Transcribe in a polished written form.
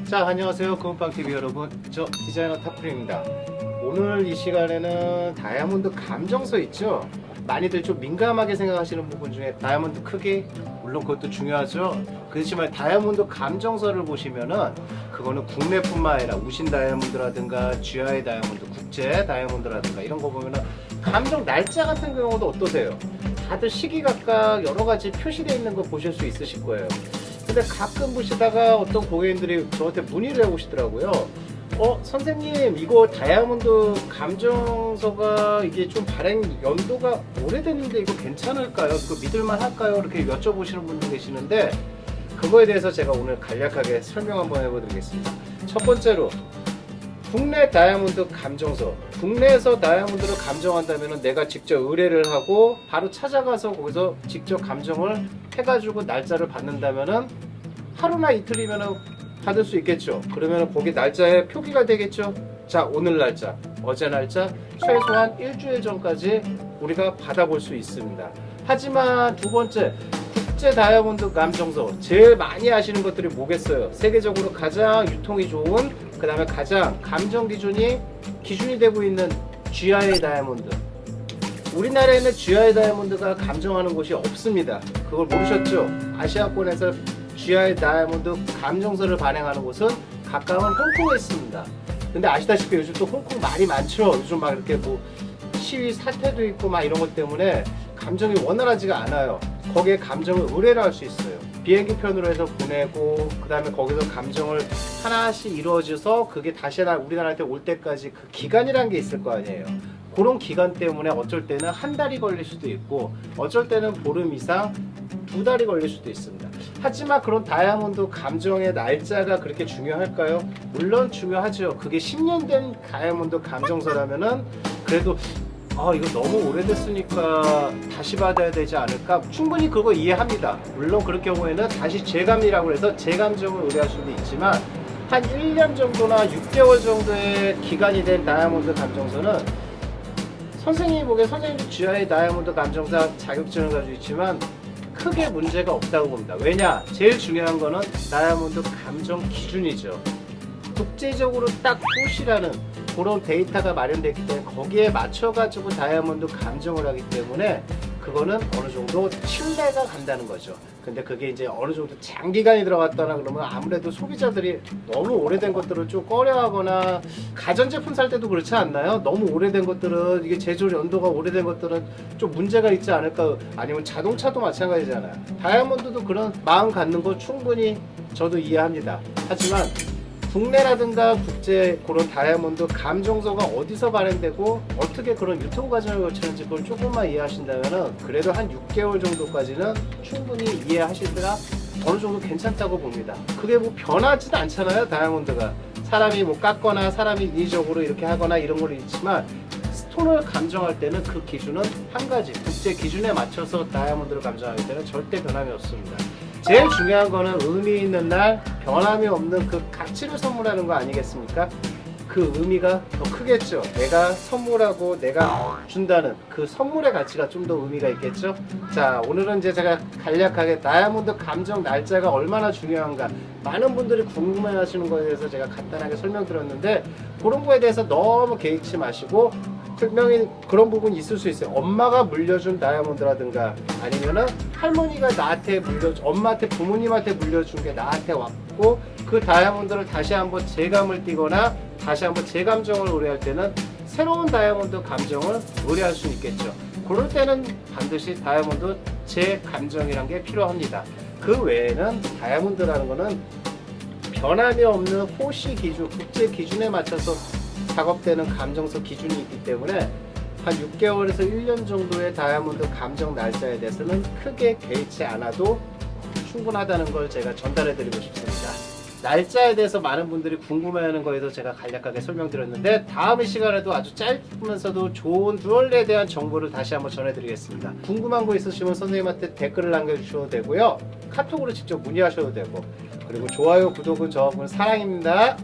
자, 안녕하세요. 금은방TV 여러분. 저 디자이너 타프입니다. 오늘 이 시간에는 다이아몬드 감정서 있죠? 많이들 좀 민감하게 생각하시는 부분 중에 다이아몬드 크기, 물론 그것도 중요하죠. 그렇지만 다이아몬드 감정서를 보시면은 그거는 국내뿐만 아니라 우신 다이아몬드라든가 GI 다이아몬드, 국제 다이아몬드라든가 이런 거 보면은 감정 날짜 같은 경우도 어떠세요? 다들 시기 각각 여러 가지 표시되어 있는 거 보실 수 있으실 거예요. 근데 가끔 보시다가 어떤 고객님들이 저한테 문의를 해오시더라고요. 선생님, 이거 다이아몬드 감정서가 이게 좀 발행 연도가 오래됐는데 이거 괜찮을까요? 이거 믿을만 할까요? 이렇게 여쭤보시는 분도 계시는데 그거에 대해서 제가 오늘 간략하게 설명 한번 해보드리겠습니다. 첫 번째로 국내 다이아몬드 감정서. 국내에서 다이아몬드를 감정한다면 내가 직접 의뢰를 하고 바로 찾아가서 거기서 직접 감정을 해가지고 날짜를 받는다면 하루나 이틀이면 받을 수 있겠죠. 그러면 거기 날짜에 표기가 되겠죠. 자, 오늘 날짜, 어제 날짜, 최소한 일주일 전까지 우리가 받아볼 수 있습니다. 하지만 두 번째, 국제 다이아몬드 감정서. 제일 많이 아시는 것들이 뭐겠어요? 세계적으로 가장 유통이 좋은, 그 다음에 가장 감정 기준이 되고 있는 GI 다이아몬드. 우리나라에는 GI 다이아몬드가 감정하는 곳이 없습니다. 그걸 모르셨죠? 아시아권에서 GI 다이아몬드 감정서를 발행하는 곳은 가까운 홍콩에 있습니다. 근데 아시다시피 요즘 또 홍콩 말이 많죠. 요즘 막 이렇게 뭐 시위 사태도 있고 막 이런 것 때문에 감정이 원활하지가 않아요. 거기에 감정을 의뢰를 할 수 있어요. 비행기 편으로 해서 보내고, 그 다음에 거기서 감정을 하나씩 이루어져서 그게 다시 우리나라한테 올 때까지 그 기간이라는 게 있을 거 아니에요. 그런 기간 때문에 어쩔 때는 한 달이 걸릴 수도 있고, 어쩔 때는 보름 이상, 두 달이 걸릴 수도 있습니다. 하지만 그런 다이아몬드 감정의 날짜가 그렇게 중요할까요? 물론 중요하죠. 그게 10년 된 다이아몬드 감정서라면은 그래도 이거 너무 오래됐으니까 다시 받아야 되지 않을까? 충분히 그거 이해합니다. 물론 그럴 경우에는 다시 재감이라고 해서 재감정을 의뢰할 수도 있지만 한 1년 정도나 6개월 정도의 기간이 된 다이아몬드 감정서는 선생님이 보기에 선생님도 GI 다이아몬드 감정사 자격증을 가지고 있지만 크게 문제가 없다고 봅니다. 왜냐? 제일 중요한 거는 다이아몬드 감정 기준이죠. 국제적으로 딱 꽃이라는 그런 데이터가 마련되기 때문에 거기에 맞춰가지고 다이아몬드 감정을 하기 때문에 그거는 어느 정도 신뢰가 간다는 거죠. 근데 그게 이제 어느 정도 장기간이 들어갔다나 그러면 아무래도 소비자들이 너무 오래된 것들을 좀 꺼려하거나 가전제품 살 때도 그렇지 않나요? 너무 오래된 것들은 이게 제조 연도가 오래된 것들은 좀 문제가 있지 않을까. 아니면 자동차도 마찬가지잖아요. 다이아몬드도 그런 마음 갖는 거 충분히 저도 이해합니다. 하지만 국내라든가 국제 그런 다이아몬드 감정서가 어디서 발행되고 어떻게 그런 유통 과정을 거치는지 그걸 조금만 이해하신다면 그래도 한 6개월 정도까지는 충분히 이해하시더라 어느 정도 괜찮다고 봅니다. 그게 뭐 변하지도 않잖아요. 다이아몬드가 사람이 뭐 깎거나 사람이 인위적으로 이렇게 하거나 이런 걸 있지만 스톤을 감정할 때는 그 기준은 한 가지, 국제 기준에 맞춰서 다이아몬드를 감정하기 때문에 절대 변함이 없습니다. 제일 중요한 거는 의미 있는 날 변함이 없는 그 가치를 선물하는 거 아니겠습니까? 그 의미가 더 크겠죠. 내가 선물하고 내가 준다는 그 선물의 가치가 좀 더 의미가 있겠죠. 자, 오늘은 이제 제가 간략하게 다이아몬드 감정 날짜가 얼마나 중요한가 많은 분들이 궁금해 하시는 거에 대해서 제가 간단하게 설명드렸는데 그런 거에 대해서 너무 개의치 마시고 분명히 그런 부분이 있을 수 있어요. 엄마가 물려준 다이아몬드라든가 아니면은 할머니가 나한테 엄마한테 부모님한테 물려준 게 나한테 왔고 그 다이아몬드를 다시 한번 재감을 띄거나 다시 한번 재감정을 의뢰할 때는 새로운 다이아몬드 감정을 의뢰할 수 있겠죠. 그럴 때는 반드시 다이아몬드 재감정이란 게 필요합니다. 그 외에는 다이아몬드라는 거는 변함이 없는 호시 기준, 국제 기준에 맞춰서 작업되는 감정서 기준이 있기 때문에 한 6개월에서 1년 정도의 다이아몬드 감정 날짜에 대해서는 크게 개의치 않아도 충분하다는 걸 제가 전달해 드리고 싶습니다. 날짜에 대해서 많은 분들이 궁금해하는 거에 대해서 제가 간략하게 설명드렸는데 다음 시간에도 아주 짧으면서도 좋은 듀얼에 대한 정보를 다시 한번 전해드리겠습니다. 궁금한 거 있으시면 선생님한테 댓글을 남겨주셔도 되고요. 카톡으로 직접 문의하셔도 되고 그리고 좋아요, 구독은 저분 사랑입니다.